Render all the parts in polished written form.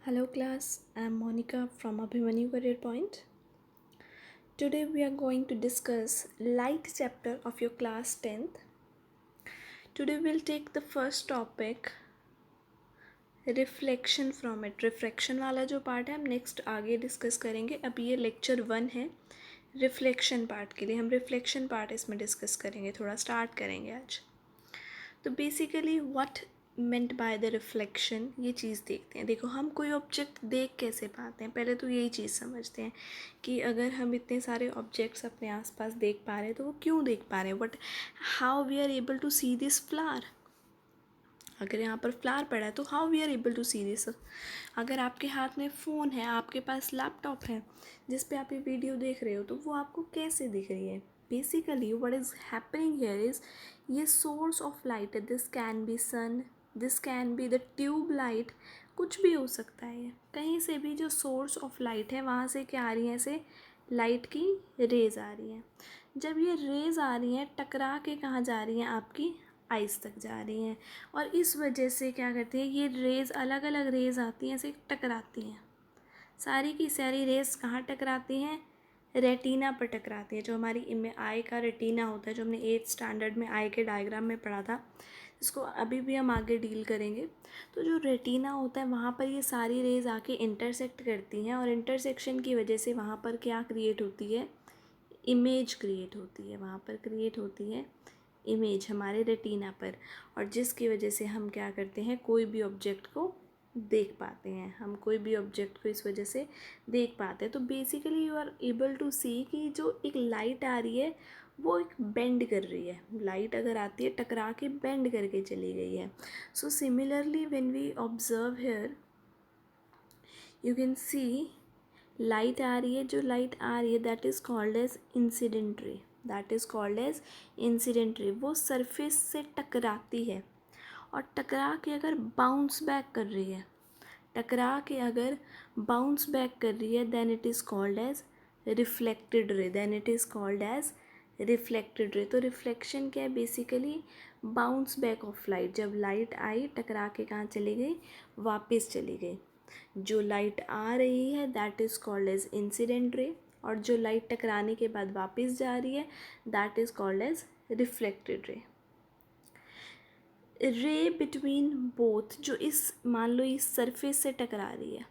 Hello class, I am Monica from Abhimanyu Career Point. Today we are going to discuss light chapter of your class 10th. Today we'll take the first topic reflection from it. Refraction वाला जो part है हम next आगे discuss करेंगे. अभी ये lecture 1 है. Reflection part के लिए हम रिफ्लेक्शन पार्ट इसमें डिस्कस करेंगे, थोड़ा स्टार्ट करेंगे आज. तो basically what meant by the reflection, ये चीज़ देखते हैं. देखो, हम कोई ऑब्जेक्ट देख कैसे पाते हैं, पहले तो यही चीज़ समझते हैं कि अगर हम इतने सारे ऑब्जेक्ट्स अपने आसपास देख पा रहे हैं तो वो क्यों देख पा रहे हैं. But how we are able to see this flower. अगर यहाँ पर फ्लावर पड़ा है तो how we are able to see this. अगर आपके हाथ में फ़ोन है, आपके पास लैपटॉप है जिस पे आप ये वीडियो देख रहे हो, तो वो आपको कैसे दिख रही है. Basically what is happening here is, ये सोर्स ऑफ लाइट है. This can be sun, this can be the tube light, कुछ भी हो सकता है. कहीं से भी जो सोर्स ऑफ लाइट है वहाँ से क्या आ रही है, ऐसे लाइट की रेज़ आ रही हैं. जब ये रेज़ आ रही हैं टकरा के कहाँ जा रही हैं, आपकी आइस तक जा रही हैं. और इस वजह से क्या करती है, ये रेज़ अलग अलग रेज़ आती हैं, ऐसे टकराती हैं. सारी की सारी रेज़ कहाँ टकराती हैं, रेटिना पर टकराती है. जो हमारी आई का रेटिना होता है, जो हमने 8th स्टैंडर्ड में आई के डायग्राम में पढ़ा था, इसको अभी भी हम आगे डील करेंगे. तो जो रेटिना होता है वहाँ पर ये सारी रेज़ आके इंटरसेक्ट करती हैं, और इंटरसेक्शन की वजह से वहाँ पर क्या क्रिएट होती है, इमेज क्रिएट होती है. वहाँ पर क्रिएट होती है इमेज हमारे रेटिना पर, और जिसकी वजह से हम क्या करते हैं, कोई भी ऑब्जेक्ट को देख पाते हैं. हम कोई भी ऑब्जेक्ट को इस वजह से देख पाते हैं. तो basically you are able to see कि जो एक लाइट आ रही है वो एक बेंड कर रही है. लाइट अगर आती है टकरा के बेंड करके चली गई है. So similarly when we observe here you can see light आ रही है. जो लाइट आ रही है that is called as incident ray. That is called as incident ray. वो सरफेस से टकराती है और टकरा के अगर बाउंस बैक कर रही है, टकरा के अगर बाउंस बैक कर रही है, then it is called as reflected ray. Then it is called as reflected ray. तो रिफ्लेक्शन क्या है, basically bounce back of light. जब लाइट आई टकरा के कहाँ चली गई, वापस चली गई. जो लाइट आ रही है that is called as incident ray, और जो लाइट टकराने के बाद वापस जा रही है that is called as reflected ray. Ray between both, जो इस मान लो इस सरफेस से टकरा रही है,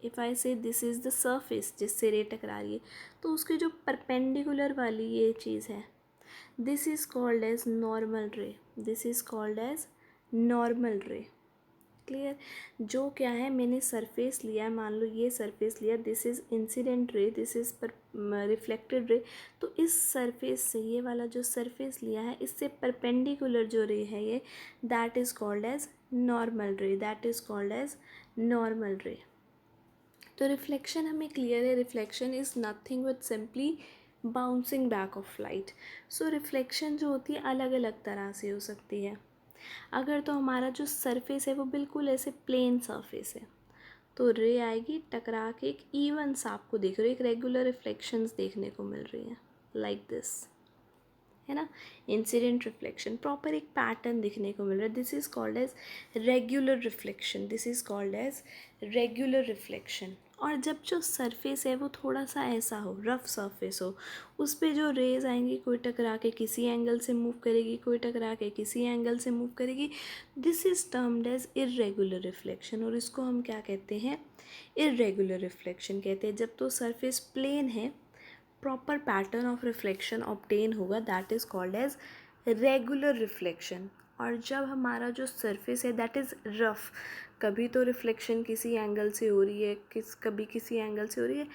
इफ़ आई से दिस इज़ द सरफेस जिससे रे टकरा रही है, तो उसके जो परपेंडिकुलर वाली ये चीज़ है, this is called as normal ray. This is called as normal ray. Clear. जो क्या है, मैंने सरफेस लिया है, मान लो ये सरफेस लिया, this is incident ray, this is reflected ray. तो इस सरफेस से, ये वाला जो सरफेस लिया है, इससे परपेंडिकुलर जो रे है ये, that is called as normal ray. That is called as normal ray. तो रिफ्लेक्शन हमें क्लियर है. Reflection is nothing but simply bouncing back of light. So reflection जो होती है अलग अलग तरह से हो सकती है. अगर तो हमारा जो सरफेस है वो बिल्कुल ऐसे प्लेन सरफेस है, तो रे आएगी टकरा के एक इवन सा, आपको देख रहे हो एक रेगुलर रिफ्लेक्शंस देखने को मिल रही हैं लाइक दिस, है ना. इंसिडेंट रिफ्लेक्शन प्रॉपर एक पैटर्न दिखने को मिल रहा है. This is called as regular reflection. This is called as regular reflection. और जब जो सरफेस है वो थोड़ा सा ऐसा हो, रफ सरफेस हो, उस पर जो रेज आएंगी, कोई टकरा के किसी एंगल से मूव करेगी, कोई टकरा के किसी एंगल से मूव करेगी, this is termed as irregular reflection. और इसको हम क्या कहते हैं, इरेगुलर रिफ्लेक्शन कहते हैं. जब तो सरफेस प्लेन है, proper pattern of reflection obtain होगा, that is called as regular reflection. और जब हमारा जो सरफेस है दैट इज़ रफ, कभी तो रिफ्लेक्शन किसी एंगल से हो रही है, कभी किसी एंगल से हो रही है,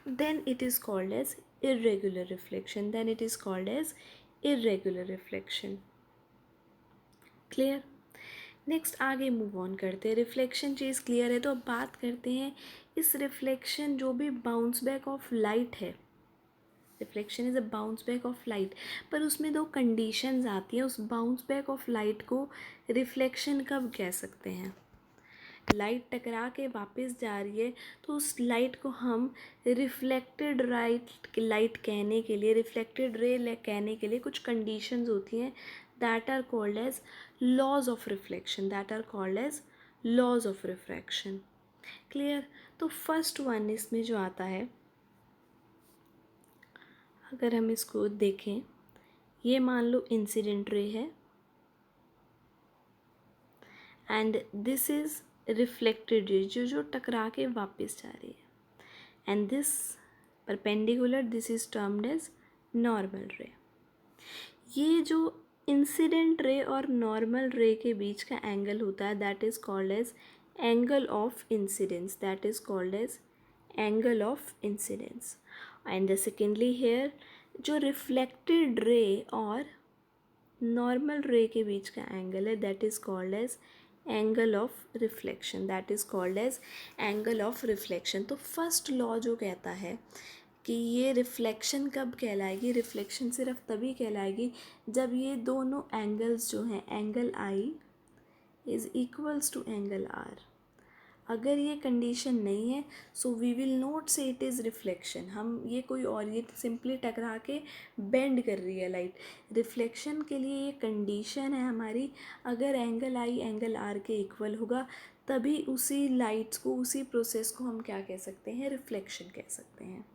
then it is called as irregular reflection. Then it is called as irregular reflection. Clear. Next आगे मूव ऑन करते हैं. रिफ्लेक्शन चीज़ क्लियर है, तो अब बात करते हैं इस रिफ्लेक्शन जो भी बाउंस बैक ऑफ लाइट है. Reflection is a bounce back of light, पर उसमें दो कंडीशंस आती हैं. उस बाउंस बैक ऑफ लाइट को रिफ्लेक्शन कब कह सकते हैं, लाइट टकरा के वापस जा रही है तो उस लाइट को हम रिफ्लेक्टेड लाइट कहने के लिए, रिफ्लेक्टेड रे कहने के लिए कुछ कंडीशंस होती हैं, that are called as laws of reflection. That are called as laws of refraction. Clear. तो फर्स्ट वन इसमें जो आता है, अगर हम इसको देखें, ये मान लो इंसिडेंट रे है and this is reflected ray, जो टकरा के वापस जा रही है, and this perpendicular, this is termed as normal ray. ये जो इंसिडेंट रे और नॉर्मल रे के बीच का एंगल होता है that is called as angle of incidence, that is called as angle of incidence. And secondly here जो reflected ray और नॉर्मल रे के बीच का एंगल है that is called as angle of reflection, that is called as angle of reflection. तो first law जो कहता है कि ये रिफ्लेक्शन कब कहलाएगी, रिफ्लेक्शन सिर्फ तभी कहलाएगी जब ये दोनों एंगल्स जो हैं, angle I is equals to angle R. अगर ये कंडीशन नहीं है so we will not say it is reflection. हम ये कोई और, ये सिंपली टकरा के बेंड कर रही है लाइट। रिफ्लेक्शन के लिए ये कंडीशन है हमारी, अगर एंगल आई एंगल आर के इक्वल होगा तभी उसी लाइट्स को, उसी प्रोसेस को हम क्या कह सकते हैं, रिफ्लेक्शन कह सकते हैं।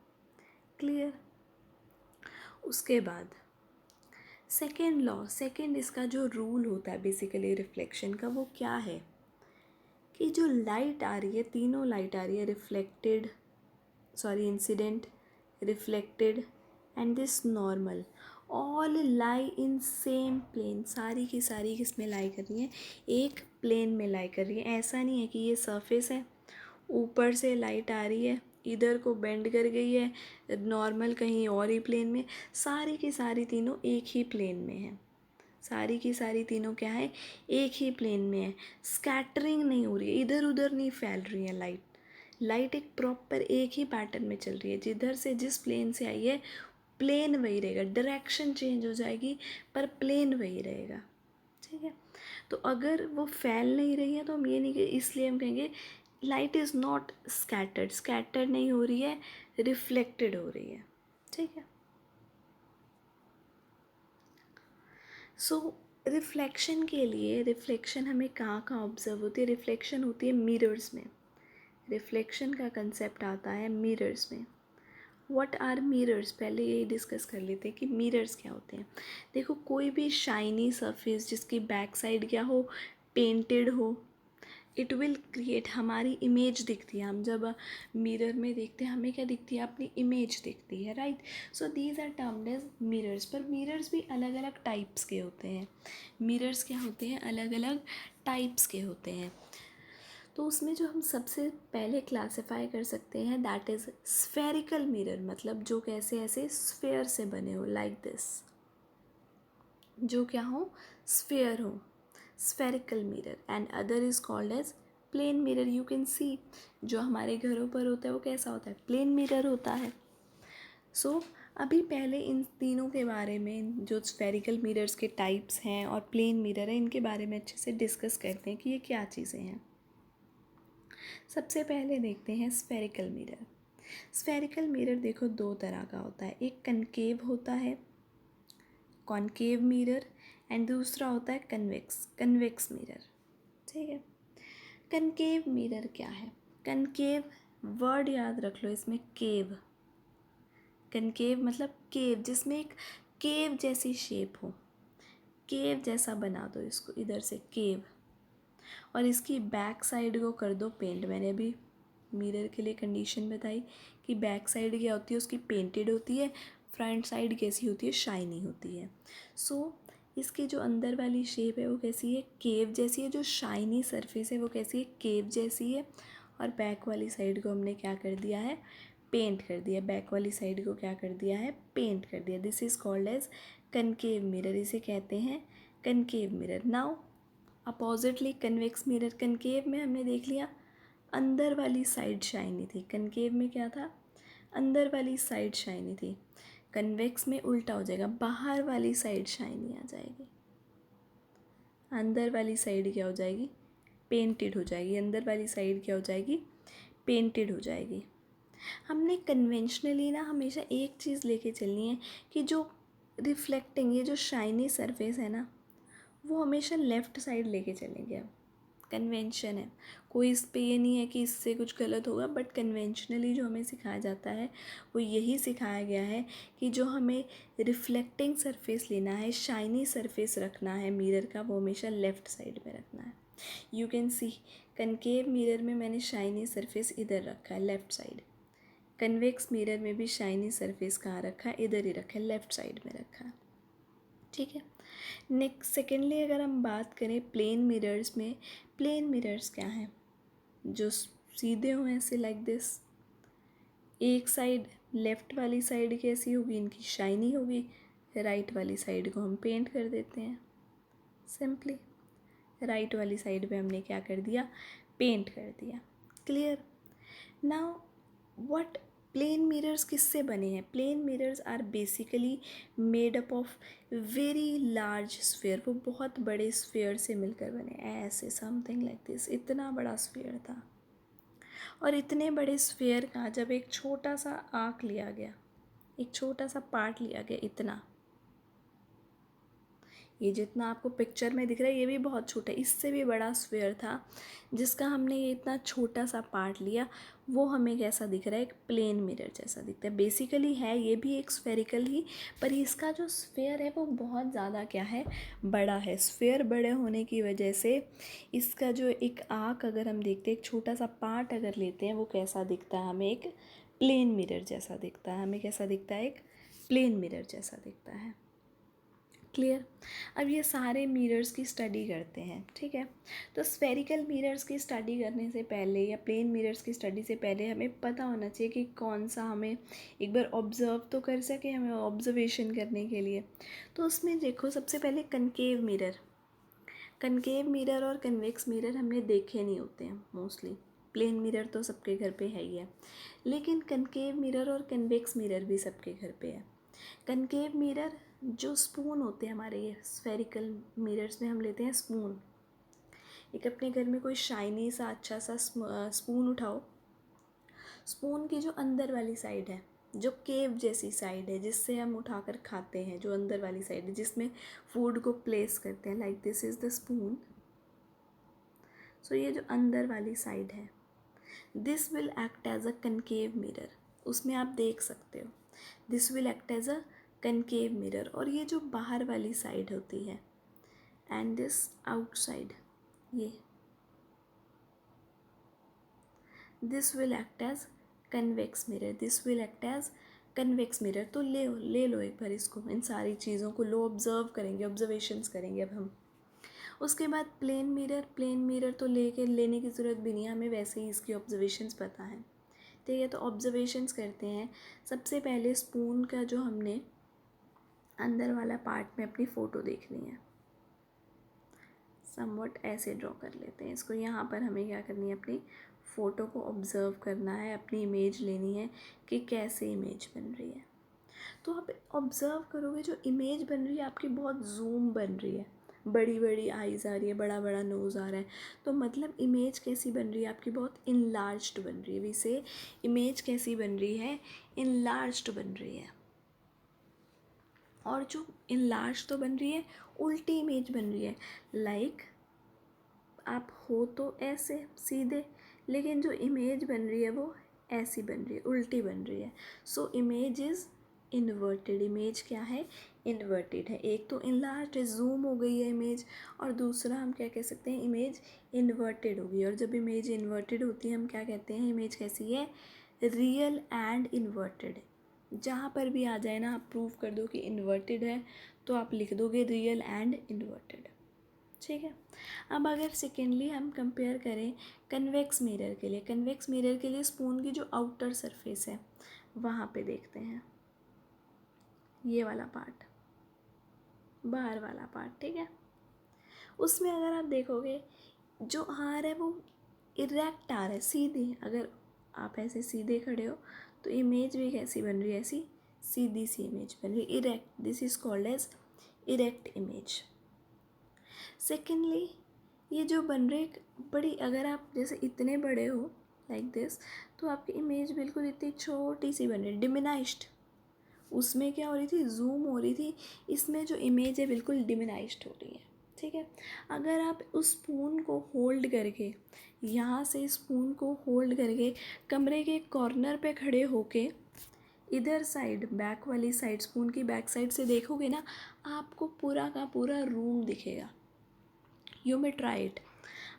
क्लियर। उसके बाद सेकेंड लॉ, सेकेंड इसका जो रूल होता है बेसिकली रिफ्लेक्शन का, वो क्या है कि जो लाइट आ रही है, तीनों लाइट आ रही है, reflected, sorry incident, reflected and this normal, all lie in same plane. सारी की सारी किस में लाई कर रही हैं, एक प्लेन में लाई कर रही है। ऐसा नहीं है कि ये सरफेस है, ऊपर से लाइट आ रही है, इधर को बेंड कर गई है, नॉर्मल कहीं और ही प्लेन में। सारी की सारी तीनों एक ही प्लेन में है, सारी की सारी तीनों क्या है, एक ही प्लेन में है। स्कैटरिंग नहीं हो रही है, इधर उधर नहीं फैल रही है लाइट। लाइट एक प्रॉपर एक ही पैटर्न में चल रही है, जिधर से जिस प्लेन से आई है प्लेन वही रहेगा, डायरेक्शन चेंज हो जाएगी पर प्लेन वही रहेगा। ठीक है। तो अगर वो फैल नहीं रही है तो हम ये नहीं कहें, इसलिए हम कहेंगे light is not scattered, scattered नहीं हो रही है, रिफ्लेक्टेड हो रही है। ठीक है। सो रिफ्लेक्शन के लिए, रिफ्लेक्शन हमें कहाँ कहाँ ऑब्जर्व होती है, रिफ्लेक्शन होती है मिरर्स में। रिफ्लेक्शन का कंसेप्ट आता है मिरर्स में। व्हाट आर मिरर्स, पहले यही डिस्कस कर लेते हैं कि मिरर्स क्या होते हैं। देखो कोई भी शाइनी सरफेस जिसकी बैक साइड क्या हो, पेंटेड हो, इट विल क्रिएट, हमारी इमेज दिखती है। हम जब मिरर में देखते हैं हमें क्या दिखती है, अपनी इमेज दिखती है, right. So these are termed as mirrors. पर मिरर्स भी अलग अलग टाइप्स के होते हैं। मिरर्स क्या होते हैं, अलग अलग टाइप्स के होते हैं। तो उसमें जो हम सबसे पहले क्लासिफाई कर सकते हैं दैट इज़ स्फेरिकल मिरर, मतलब जो कैसे ऐसे स्फेयर से बने हो, लाइक दिस, जो क्या हो, स्फेयर हो, spherical mirror. And other is called as plane mirror. You can see जो हमारे घरों पर होता है वो कैसा होता है, प्लेन मिरर होता है। सो अभी पहले इन तीनों के बारे में, जो स्फेरिकल मिरर्स के टाइप्स हैं और प्लेन मिरर है, इनके बारे में अच्छे से डिस्कस करते हैं कि ये क्या चीज़ें हैं। सबसे पहले देखते हैं स्फेरिकल मिरर। स्फेरिकल मिरर देखो दो तरह का होता है, एक कनकेव होता है, कॉनकेव मिरर, एंड दूसरा होता है कन्वेक्स मिरर। ठीक है। कनकेव मिरर क्या है, कनकेव वर्ड याद रख लो इसमें, केव, कनकेव मतलब केव, जिसमें एक केव जैसी शेप हो, केव जैसा बना दो इसको, इधर से केव, और इसकी बैक साइड को कर दो पेंट। मैंने अभी मिरर के लिए कंडीशन बताई कि बैक साइड क्या होती है, उसकी पेंटेड होती है, फ्रंट साइड कैसी होती है, शाइनी होती है। सो इसकी जो अंदर वाली शेप है वो कैसी है, केव जैसी है। जो शाइनी सरफेस है वो कैसी है, केव जैसी है। और बैक वाली साइड को हमने क्या कर दिया है, पेंट कर दिया। बैक वाली साइड को क्या कर दिया है, पेंट कर दिया। This is called as concave mirror, इसे कहते हैं concave mirror. Now oppositely convex mirror, concave में हमने देख लिया अंदर वाली साइड शाइनी थी, कनकेव में क्या था, अंदर वाली साइड शाइनी थी। कन्वेक्स में उल्टा हो जाएगा, बाहर वाली साइड शाइनी आ जाएगी, अंदर वाली साइड क्या हो जाएगी, पेंटेड हो जाएगी। अंदर वाली साइड क्या हो जाएगी, पेंटेड हो जाएगी। हमने कन्वेंशनली ना हमेशा एक चीज़ लेके चलनी है कि जो रिफ्लेक्टिंग, ये जो शाइनी सरफेस है ना, वो हमेशा लेफ़्ट साइड लेके चलेंगे हम। कन्वेंशन है, कोई इस पे ये नहीं है कि इससे कुछ गलत होगा, बट कन्वेंशनली जो हमें सिखाया जाता है वो यही सिखाया गया है कि जो हमें रिफ्लेक्टिंग सरफेस लेना है, शाइनी सरफेस रखना है मिरर का, वो हमेशा लेफ़्ट साइड में रखना है। You can C concave mirror में मैंने शाइनी सरफेस इधर रखा है, लेफ़्ट साइड। कन्वेक्स मिरर में भी शाइनी सरफेस कहाँ रखा है, इधर ही रखा है, लेफ़्ट साइड में रखा है। ठीक है। नेक्स्ट सेकेंडली अगर हम बात करें प्लेन मिरर्स में, प्लेन मिरर्स क्या हैं, जो सीधे हुए ऐसे लाइक दिस। एक साइड लेफ़्ट वाली साइड कैसी होगी, इनकी शाइनी होगी, राइट वाली साइड को हम पेंट कर देते हैं सिंपली। राइट वाली साइड पे हमने क्या कर दिया, पेंट कर दिया। Clear. Now what plane mirrors किससे बने हैं? Plane mirrors are basically made up of very large sphere, वो बहुत बड़े स्फेयर से मिलकर बने, ऐसे समथिंग लाइक दिस, इतना बड़ा स्फेयर था। और इतने बड़े स्फेयर का जब एक छोटा सा आर्क लिया गया, एक छोटा सा पार्ट लिया गया, इतना, ये जितना आपको पिक्चर में दिख रहा है ये भी बहुत छोटा है, इससे भी बड़ा स्फेयर था जिसका हमने ये इतना छोटा सा पार्ट लिया, वो हमें कैसा दिख रहा है, एक प्लेन मिरर जैसा दिखता है। बेसिकली है ये भी एक स्फेरिकल ही, पर इसका जो स्फेयर है वो बहुत ज़्यादा क्या है, बड़ा है। स्फेयर बड़े होने की वजह से इसका जो एक आर्क अगर हम देखते हैं, एक छोटा सा पार्ट अगर लेते हैं, वो कैसा दिखता है हमें, एक प्लेन मिरर जैसा दिखता है। हमें कैसा दिखता है, एक प्लेन मिरर जैसा दिखता है। क्लियर। अब ये सारे मिरर्स की स्टडी करते हैं, ठीक है। तो स्फेरिकल मिरर्स की स्टडी करने से पहले या प्लेन मिरर्स की स्टडी से पहले हमें पता होना चाहिए कि कौन सा, हमें एक बार ऑब्ज़र्व तो कर सके, हमें ऑब्जर्वेशन करने के लिए। तो उसमें देखो सबसे पहले कनकेव मिरर, कनकेव मिरर और कन्वेक्स मिरर हमने देखे नहीं होते हैं मोस्टली। प्लेन मिरर तो सबके घर पे है ही है, लेकिन कनकेव मिरर और कन्वेक्स मिरर भी सबके घर पे है। कनकेव मिरर जो स्पून होते हैं हमारे, ये स्फेरिकल मिरर्स में हम लेते हैं स्पून। एक अपने घर में कोई शाइनी सा अच्छा सा स्पून उठाओ, स्पून की जो अंदर वाली साइड है, जो केव जैसी साइड है जिससे हम उठाकर खाते हैं, जो अंदर वाली साइड है जिसमें फूड को प्लेस करते हैं, like this is the spoon. So ये जो अंदर वाली साइड है, this will act as a concave mirror, उसमें आप देख सकते हो, this will act as a concave mirror. और ये जो बाहर वाली साइड होती है, एंड दिस आउटसाइड, ये this will act as convex mirror, this will act as convex mirror. तो ले लो एक बार इसको, इन सारी चीज़ों को लो, ऑब्जर्व करेंगे, ऑब्जर्वेशंस करेंगे अब हम। उसके बाद प्लेन मिरर, प्लेन मिरर तो लेने की ज़रूरत भी नहीं है, हमें वैसे ही इसकी ऑब्जर्वेशंस पता है, ठीक है। तो ऑब्जर्वेशंस करते हैं। सबसे पहले स्पून का जो हमने अंदर वाला पार्ट में अपनी फ़ोटो देखनी है, समवट ऐसे ड्रॉ कर लेते हैं इसको। यहाँ पर हमें क्या करनी है, अपनी फ़ोटो को ऑब्ज़र्व करना है, अपनी इमेज लेनी है कि कैसे इमेज बन रही है। तो आप ऑब्ज़र्व करोगे जो इमेज बन रही है आपकी बहुत जूम बन रही है, बड़ी बड़ी आइज़ आ रही है, बड़ा बड़ा नोज़ आ रहा है, तो मतलब इमेज कैसी बन रही है आपकी, बहुत इनलार्ज्ड बन रही है। वैसे इमेज कैसी बन रही है, इनलार्ज्ड बन रही है। और जो इनलार्ज तो बन रही है, उल्टी इमेज बन रही है, लाइक आप हो तो ऐसे सीधे, लेकिन जो इमेज बन रही है वो ऐसी बन रही है, उल्टी बन रही है। So image is inverted, image क्या है, इन्वर्टेड है। एक तो इनलार्ज है, जूम हो गई है इमेज, और दूसरा हम क्या कह सकते हैं, इमेज इन्वर्टेड होगी। और जब इमेज इन्वर्टेड होती है हम क्या कहते हैं, इमेज कैसी है, रियल एंड इन्वर्टेड। जहाँ पर भी आ जाए ना, आप प्रूव कर दो कि इन्वर्टेड है, तो आप लिख दोगे रियल एंड इन्वर्टेड, ठीक है। अब अगर सेकेंडली हम कंपेयर करें कन्वेक्स मिरर के लिए, कन्वेक्स मिरर के लिए स्पून की जो आउटर सरफेस है वहाँ पे देखते हैं, ये वाला पार्ट, बाहर वाला पार्ट, ठीक है। उसमें अगर आप देखोगे जो हार है वो इरेक्ट आ रहा है, सीधी। अगर आप ऐसे सीधे खड़े हो तो इमेज भी कैसी बन रही है, ऐसी सीधी सी इमेज बन रही है, erect. This is called as erect image. Secondly ये जो बन रही बड़ी, अगर आप जैसे इतने बड़े हो लाइक दिस, तो आपकी इमेज बिल्कुल इतनी छोटी सी बन रही है, डिमिनाइज्ड। उसमें क्या हो रही थी, जूम हो रही थी, इसमें जो इमेज है बिल्कुल डिमिनाइज्ड हो रही है। ठीक है। अगर आप उस स्पून को होल्ड करके, यहाँ से स्पून को होल्ड करके कमरे के कॉर्नर पे खड़े होके इधर साइड, बैक वाली साइड, स्पून की बैक साइड से देखोगे ना, आपको पूरा का पूरा रूम दिखेगा। You may try it.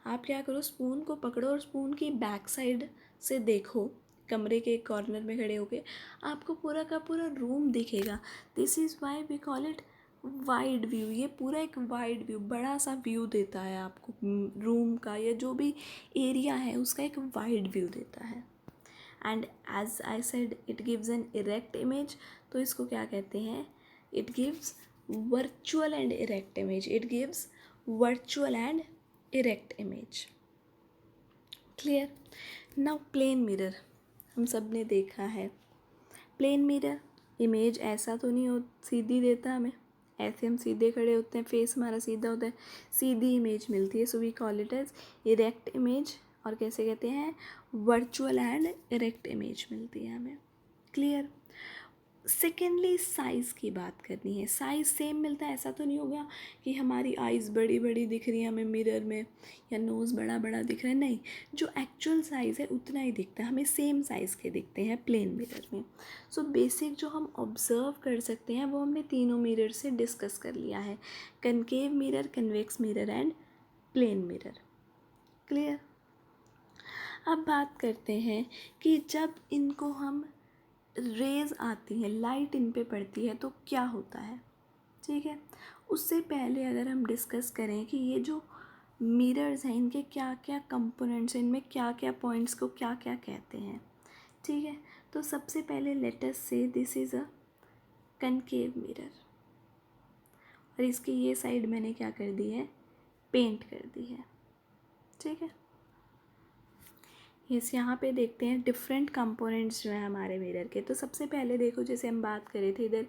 आप क्या करो, स्पून को पकड़ो और स्पून की बैक साइड से देखो, कमरे के एक कॉर्नर में खड़े होके आपको पूरा का पूरा रूम दिखेगा। This is why we call it wide view. ये पूरा एक वाइड व्यू, बड़ा सा व्यू देता है आपको रूम का, या जो भी एरिया है उसका एक वाइड व्यू देता है। And as I said it gives an erect image. तो इसको क्या कहते हैं, it gives virtual and erect image. It gives virtual and erect image. Clear. Now plane mirror हम सब ने देखा है। प्लेन मिरर इमेज ऐसा तो नहीं हो सीधी देता हमें, ऐसे हम सीधे खड़े होते हैं, फेस हमारा सीधा होता है, सीधी इमेज मिलती है। So we call it as erect image, और कैसे कहते हैं, वर्चुअल एंड इरेक्ट इमेज मिलती है हमें। क्लियर। सेकेंडली साइज़ की बात करनी है। साइज़ सेम मिलता है, ऐसा तो नहीं होगा कि हमारी आइज़ बड़ी बड़ी दिख रही है हमें मिरर में, या नोज़ बड़ा बड़ा दिख रहा है, नहीं, जो एक्चुअल साइज़ है उतना ही दिखता है, हमें सेम साइज़ के दिखते हैं प्लेन मिरर में। सो बेसिक जो हम ऑब्ज़र्व कर सकते हैं वो हमने तीनों मिरर से डिस्कस कर लिया है, concave mirror, convex mirror and plane mirror. Clear. अब बात करते हैं कि जब इनको हम रेज़ आती है, लाइट इन पे पड़ती है तो क्या होता है। ठीक है। उससे पहले अगर हम डिस्कस करें कि ये जो मिरर्स हैं इनके क्या क्या कंपोनेंट्स हैं, इनमें क्या क्या पॉइंट्स को क्या क्या कहते हैं। ठीक है। तो सबसे पहले लेट अस से this is a concave mirror, और इसकी ये साइड मैंने क्या कर दी है, पेंट कर दी है। ठीक है। इस यहाँ पे देखते हैं डिफरेंट कंपोनेंट्स जो हैं हमारे मिरर के। तो सबसे पहले देखो, जैसे हम बात कर रहे थे, इधर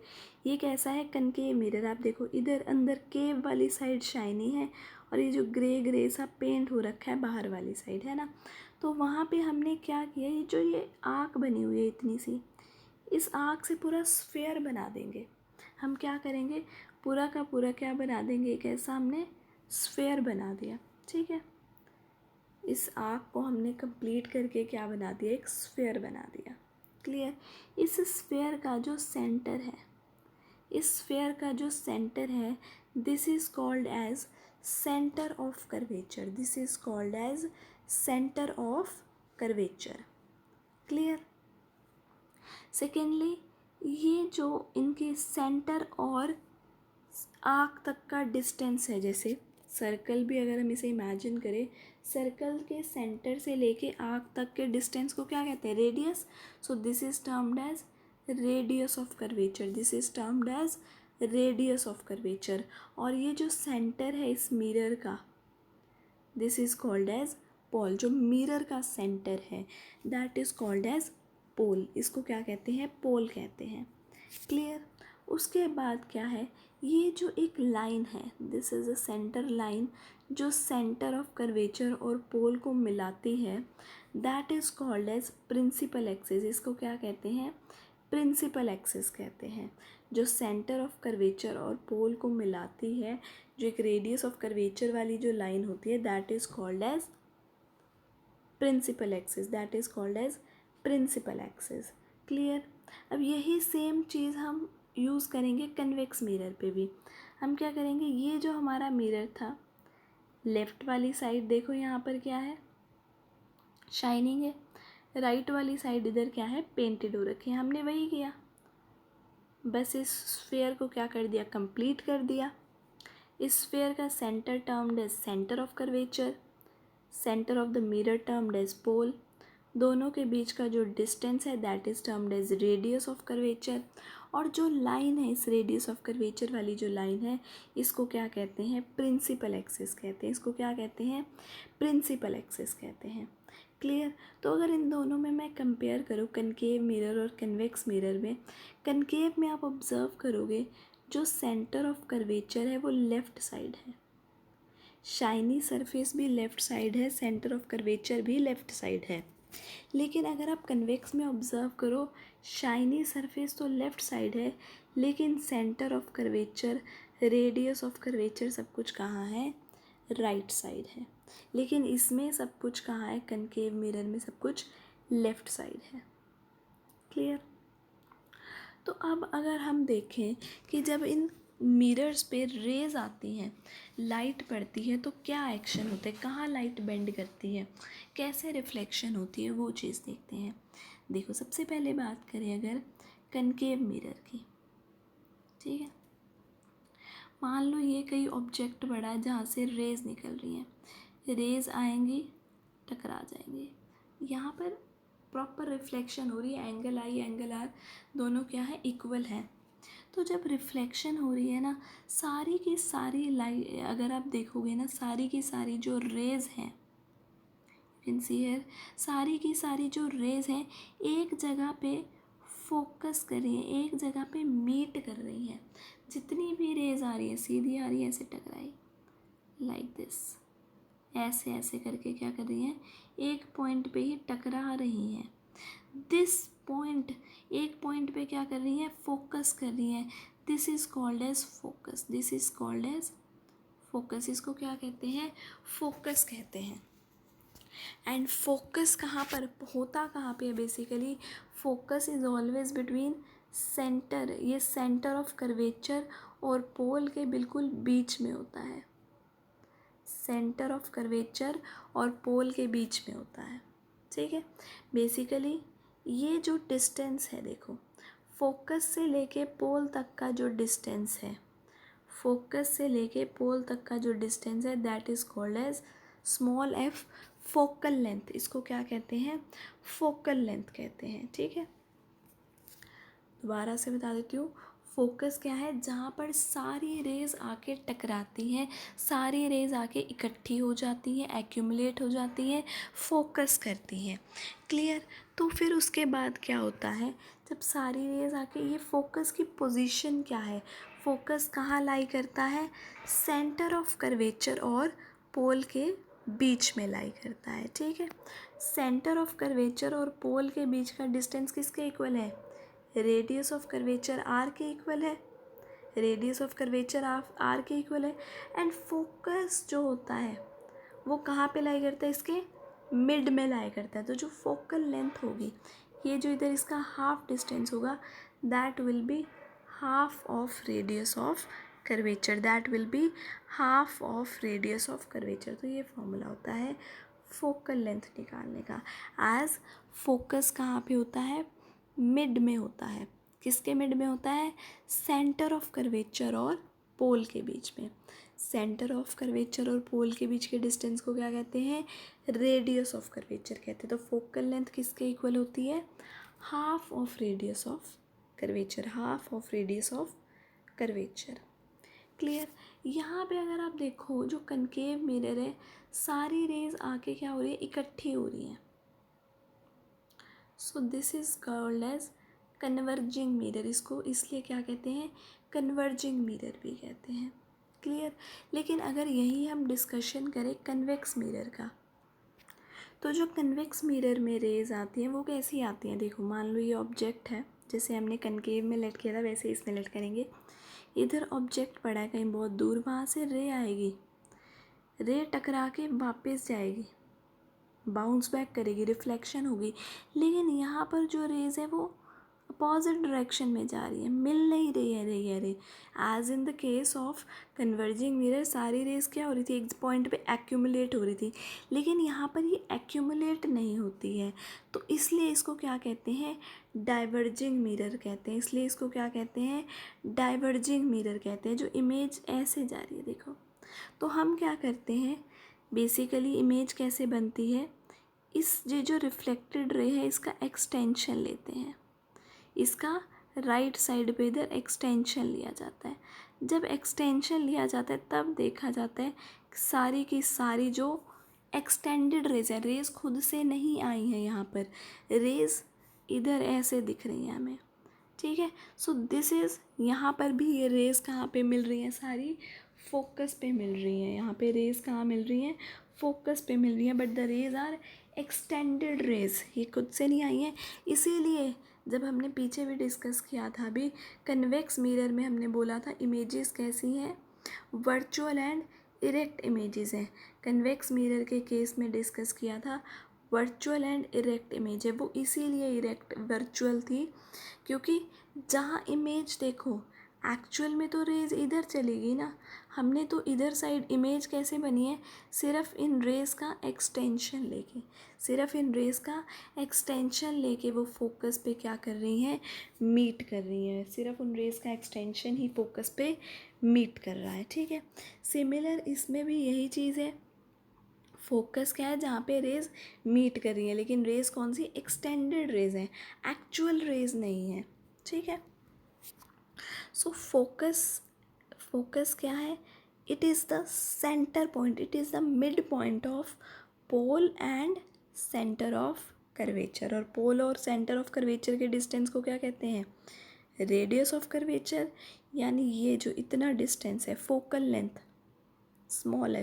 ये कैसा है, कनकेव मिरर। आप देखो इधर अंदर केव वाली साइड शाइनी है, और ये जो ग्रे ग्रे सा पेंट हो रखा है बाहर वाली साइड, है ना। तो वहाँ पे हमने क्या किया, ये जो ये आँख बनी हुई है इतनी सी, इस आँख से पूरा स्फेयर बना देंगे। हम क्या करेंगे, पूरा का पूरा क्या बना देंगे, एक ऐसा हमने स्फेयर बना दिया। ठीक है। इस आर्क को हमने कंप्लीट करके क्या बना दिया, एक स्फेयर बना दिया। क्लियर। इस स्फेयर का जो सेंटर है, इस स्फेयर का जो सेंटर है, this is called as centre of curvature. This is called as centre of curvature. Clear. Secondly, ये जो इनके सेंटर और आर्क तक का डिस्टेंस है, जैसे सर्कल भी अगर हम इसे इमेजिन करें, सर्कल के सेंटर से लेके आर्क तक के डिस्टेंस को क्या कहते हैं, radius. So this is termed as radius of curvature. This is termed as radius of curvature. और ये जो सेंटर है इस मिरर का, this is called as pole. जो मिरर का सेंटर है that is called as pole. इसको क्या कहते हैं, पोल कहते हैं। क्लियर। उसके बाद क्या है, ये जो एक लाइन है, this is a centre line, जो सेंटर ऑफ कर्वेचर और पोल को मिलाती है, that is called as principal axis. इसको क्या कहते हैं, प्रिंसिपल एक्सिस कहते हैं। जो सेंटर ऑफ कर्वेचर और पोल को मिलाती है, जो एक रेडियस ऑफ कर्वेचर वाली जो लाइन होती है, that is called as principal axis. That is called as principal axis. Clear. अब यही सेम चीज़ हम यूज़ करेंगे कन्वेक्स मिरर पे भी। हम क्या करेंगे, ये जो हमारा मिरर था, लेफ़्ट वाली साइड देखो यहाँ पर क्या है, शाइनिंग है। राइट वाली साइड इधर क्या है, पेंटेड हो रखी है। हमने वही किया, बस इस स्फेयर को क्या कर दिया, कंप्लीट कर दिया। इस स्फेयर का centre termed as centre of curvature, centre of the mirror termed as pole. दोनों के बीच का जो डिस्टेंस है that is termed as radius of curvature. और जो लाइन है, इस रेडियस ऑफ कर्वेचर वाली जो लाइन है, इसको क्या कहते हैं, प्रिंसिपल एक्सिस कहते हैं। इसको क्या कहते हैं, प्रिंसिपल एक्सिस कहते हैं। क्लियर। तो अगर इन दोनों में मैं कंपेयर करूँ, कनकेव मिरर और कन्वेक्स मिरर में, कनकेव में आप ऑब्ज़र्व करोगे जो सेंटर ऑफ कर्वेचर है वो लेफ़्ट साइड है, शाइनी सरफेस भी लेफ़्ट साइड है, सेंटर ऑफ कर्वेचर भी लेफ़्ट साइड है। लेकिन अगर आप कन्वेक्स में ऑब्ज़र्व करो, शाइनी सरफेस तो लेफ़्ट साइड है, लेकिन centre of curvature radius of curvature सब कुछ कहाँ है, राइट साइड है, लेकिन इसमें सब कुछ कहाँ है, कनकेव मिरर में सब कुछ लेफ्ट साइड है। क्लियर। तो अब अगर हम देखें कि जब इन मिरर्स पे रेज आती हैं, लाइट पड़ती है, तो क्या एक्शन होता है, कहाँ लाइट बेंड करती है, कैसे रिफ्लेक्शन होती है, वो चीज़ देखते हैं। देखो सबसे पहले बात करें अगर कनकेव मिरर की, ठीक है, मान लो ये कई ऑब्जेक्ट बड़ा है जहाँ से रेज निकल रही हैं, रेज आएंगी टकरा जाएंगी, यहाँ पर प्रॉपर रिफ्लेक्शन हो रही है, एंगल आई एंगल आर दोनों क्या है, इक्वल है। तो जब रिफ्लेक्शन हो रही है ना, सारी की सारी लाइट अगर आप देखोगे ना, सारी की सारी जो रेज हैं, कैन सी हियर, सारी की सारी जो रेज हैं एक जगह पे फोकस कर रही हैं, एक जगह पे मीट कर रही हैं। जितनी भी रेज आ रही है, सीधी आ रही है, ऐसे टकराई लाइक दिस, ऐसे ऐसे करके क्या कर रही हैं, एक पॉइंट पे ही टकरा रही हैं। दिस पॉइंट, एक पॉइंट पे क्या कर रही हैं, फोकस कर रही हैं। This is called as focus, this is called as focus. इसको क्या कहते हैं, फोकस कहते हैं। एंड फोकस कहाँ पर होता, कहाँ पे है, basically focus is always between centre, ये सेंटर ऑफ कर्वेचर और पोल के बिल्कुल बीच में होता है, सेंटर ऑफ कर्वेचर और पोल के बीच में होता है, ठीक है। बेसिकली ये जो डिस्टेंस है, देखो फोकस से लेके पोल तक का जो डिस्टेंस है, फोकस से लेके पोल तक का जो डिस्टेंस है, that is called as small f, focal length. इसको क्या कहते हैं, फोकल लेंथ कहते हैं, ठीक है। दोबारा से बता देती हूँ, फोकस क्या है, जहाँ पर सारी रेज आके टकराती हैं, सारी रेज आके इकट्ठी हो जाती हैं, एक्यूमुलेट हो जाती हैं, फोकस करती हैं। क्लियर। तो फिर उसके बाद क्या होता है, जब सारी रेज आके, ये फोकस की पोजीशन क्या है, फोकस कहाँ लाई करता है, सेंटर ऑफ कर्वेचर और पोल के बीच में लाई करता है, ठीक है। सेंटर ऑफ कर्वेचर और पोल के बीच का डिस्टेंस किसके इक्वल है, रेडियस ऑफ कर्वेचर आर के इक्वल है, रेडियस ऑफ कर्वेचर आर के इक्वल है। एंड फोकस जो होता है वो कहाँ पे लाई करता है, इसके मिड में लाई करता है। तो जो फोकल लेंथ होगी, ये जो इधर इसका हाफ डिस्टेंस होगा, that will be half of radius of curvature, that will be half of radius of curvature. तो ये फॉर्मूला होता है फोकल लेंथ निकालने का। एज फोकस कहाँ पे होता है, मिड में होता है, किसके मिड में होता है, सेंटर ऑफ कर्वेचर और पोल के बीच में। सेंटर ऑफ कर्वेचर और पोल के बीच के डिस्टेंस को क्या कहते हैं, रेडियस ऑफ कर्वेचर कहते हैं। तो फोकल लेंथ किसके इक्वल होती है, half of radius of curvature, half of radius of curvature. Clear. यहाँ पे अगर आप देखो, जो कनकेव मिरर है, सारी रेज आके क्या हो रही है, इकट्ठी हो रही हैं। So this is called as converging mirror. इसको इसलिए क्या कहते हैं, कन्वर्जिंग मिरर भी कहते हैं। क्लियर। लेकिन अगर यही हम डिस्कशन करें कन्वेक्स मिरर का, तो जो कन्वेक्स मिरर में रेज आती हैं वो कैसी आती हैं, देखो मान लो ये ऑब्जेक्ट है, जैसे हमने कनकेव में लेट किया था वैसे इसमें लेट करेंगे। इधर ऑब्जेक्ट पड़ा है कहीं बहुत दूर, वहाँ से रे आएगी, रे टकरा के वापस जाएगी, बाउंस बैक करेगी, रिफ्लेक्शन होगी। लेकिन यहाँ पर जो रेज है वो अपोजिट डायरेक्शन में जा रही है, मिल नहीं रही है ray. As in the case of converging mirror, सारी रेज क्या हो रही थी, एक पॉइंट पे एक्यूमुलेट हो रही थी, लेकिन यहाँ पर ये एक्यूमुलेट नहीं होती है। तो इसलिए इसको क्या कहते हैं, डाइवर्जिंग मिरर कहते हैं। इसलिए इसको क्या कहते हैं, डाइवर्जिंग मिरर कहते हैं। जो इमेज ऐसे जा रही है, देखो, तो हम क्या करते हैं, बेसिकली इमेज कैसे बनती है, इस ये जो रिफ्लेक्टेड रे है इसका एक्सटेंशन लेते हैं, इसका राइट साइड पे इधर एक्सटेंशन लिया जाता है। जब एक्सटेंशन लिया जाता है तब देखा जाता है सारी की सारी जो एक्सटेंडेड रेज है, रेज खुद से नहीं आई है, यहाँ पर रेज इधर ऐसे दिख रही हैं हमें, ठीक है। सो दिस इज़, यहाँ पर भी ये रेज कहाँ पे मिल रही हैं, सारी फोकस पे मिल रही हैं। यहाँ पे रेज कहाँ मिल रही हैं, फोकस पे मिल रही हैं, but the rays are extended rays, ये खुद से नहीं आई हैं। इसीलिए जब हमने पीछे भी डिस्कस किया था अभी, कन्वेक्स मिरर में हमने बोला था इमेजेस कैसी हैं, वर्चुअल एंड इरेक्ट इमेजेस हैं। कन्वेक्स मिरर के केस में डिस्कस किया था वर्चुअल एंड इरेक्ट इमेज है, वो इसीलिए इरेक्ट वर्चुअल थी क्योंकि जहाँ इमेज देखो एक्चुअल में तो रेज इधर चलेगी ना, हमने तो इधर साइड इमेज कैसे बनी है, सिर्फ इन रेज का एक्सटेंशन लेके, सिर्फ इन रेज का एक्सटेंशन लेके वो फोकस पे क्या कर रही हैं, मीट कर रही हैं, सिर्फ उन रेज का एक्सटेंशन ही फोकस पे मीट कर रहा है, ठीक है। सिमिलर इसमें भी यही चीज़ है, फोकस क्या है जहाँ पे रेज मीट कर रही है, लेकिन रेज कौन सी, एक्सटेंडेड रेज हैं, एक्चुअल रेज नहीं है, ठीक है। सो फोकस क्या है, it is the centre point, it is the mid point of pole and centre of curvature, और पोल और सेंटर ऑफ कर्वेचर के डिस्टेंस को क्या कहते हैं, रेडियस ऑफ कर्वेचर, यानी ये जो इतना डिस्टेंस है focal length small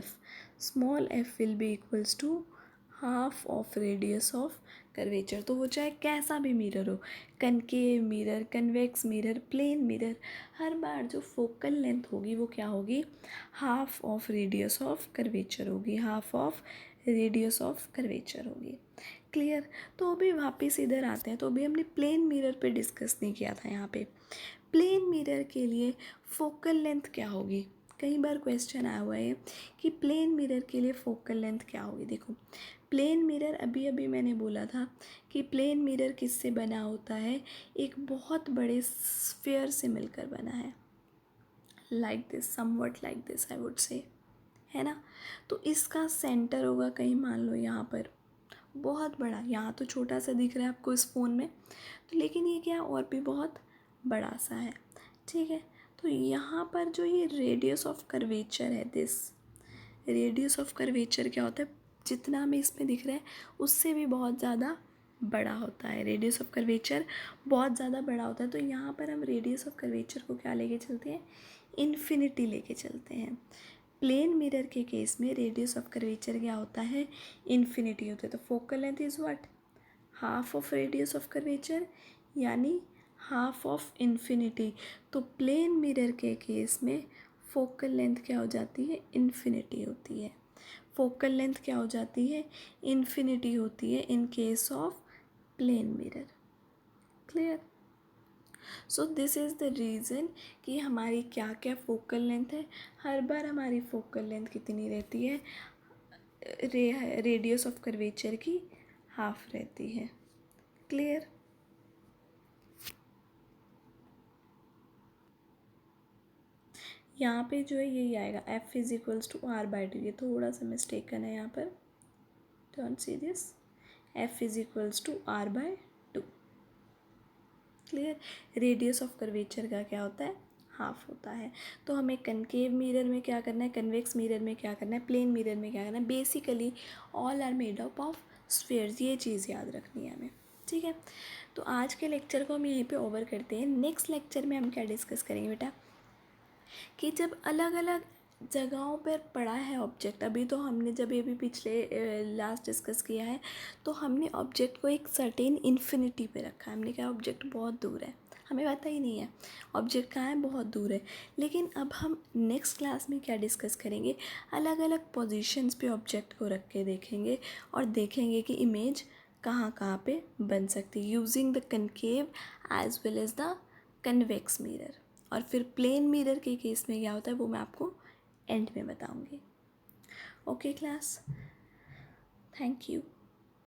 F will be equals to half of radius of curvature. तो वो चाहे कैसा भी मिरर हो, concave mirror, convex mirror, plane mirror, हर बार जो फोकल लेंथ होगी वो क्या होगी, half of radius of curvature होगी, half of radius of curvature होगी। क्लियर। तो अभी वापस इधर आते हैं, तो अभी हमने प्लेन मिरर पे डिस्कस नहीं किया था। यहाँ पे प्लेन मिरर के लिए फोकल लेंथ क्या होगी, कई बार क्वेश्चन आया हुआ है कि प्लेन मिरर के लिए फोकल लेंथ क्या होगी। देखो प्लेन मिरर अभी अभी मैंने बोला था कि प्लेन मिरर किससे बना होता है, एक बहुत बड़े स्फीयर से मिलकर बना है, like this, somewhat like this I would say, है ना। तो इसका सेंटर होगा कहीं मान लो यहाँ पर, बहुत बड़ा, यहाँ तो छोटा सा दिख रहा है आपको इस फ़ोन में, तो लेकिन ये क्या और भी बहुत बड़ा सा है, ठीक है। तो यहाँ पर जो ये रेडियस ऑफ कर्वेचर है, दिस रेडियस ऑफ कर्वेचर क्या होता है, जितना हमें इसमें दिख रहा है उससे भी बहुत ज़्यादा बड़ा होता है, रेडियस ऑफ कर्वेचर बहुत ज़्यादा बड़ा होता है। तो यहाँ पर हम रेडियस ऑफ कर्वेचर को क्या लेके चलते हैं, इन्फिनिटी लेके चलते हैं। प्लेन मिरर के केस में रेडियस ऑफ कर्वेचर क्या होता है, इन्फिनिटी होता है। तो focal length is what, half of radius of curvature, यानी हाफ ऑफ इन्फिनिटी। तो प्लेन मिरर के केस में फोकल लेंथ क्या हो जाती है, इन्फिनिटी होती है। फोकल लेंथ क्या हो जाती है, इन्फिनिटी होती है in case of plane mirror. Clear. So this is the reason कि हमारी क्या क्या फोकल लेंथ है, हर बार हमारी फोकल लेंथ कितनी रहती है, रेडियस ऑफ कर्वेचर की हाफ रहती है। क्लियर। यहाँ पे जो है यही आएगा, f is equals to r by two, ये थोड़ा सा मिस्टेकन है यहाँ पर, don't see this, f is equals to r by two. Clear. Radius of curvature का क्या होता है, हाफ होता है। तो हमें कनकेव मिरर में क्या करना है, कन्वेक्स मिरर में क्या करना है, प्लेन मिरर में क्या करना है, basically all are made up of spheres, ये चीज़ याद रखनी है हमें, ठीक है। तो आज के लेक्चर को हम यहीं पे ओवर करते हैं। नेक्स्ट लेक्चर में हम क्या डिस्कस करेंगे बेटा, कि जब अलग अलग जगहों पर पड़ा है ऑब्जेक्ट, अभी तो हमने जब ये भी पिछले लास्ट डिस्कस किया है, तो हमने ऑब्जेक्ट को एक सर्टेन इन्फिनिटी पे रखा है, हमने कहा ऑब्जेक्ट बहुत दूर है, हमें पता ही नहीं है ऑब्जेक्ट कहाँ है, बहुत दूर है। लेकिन अब हम नेक्स्ट क्लास में क्या डिस्कस करेंगे, अलग अलग पोजीशंस पे ऑब्जेक्ट को रख के देखेंगे और देखेंगे कि इमेज कहाँ कहाँ पे बन सकती है, using the concave as well as the convex mirror. और फिर प्लेन मिरर के केस में क्या होता है वो मैं आपको एंड में बताऊंगी। Okay class, thank you.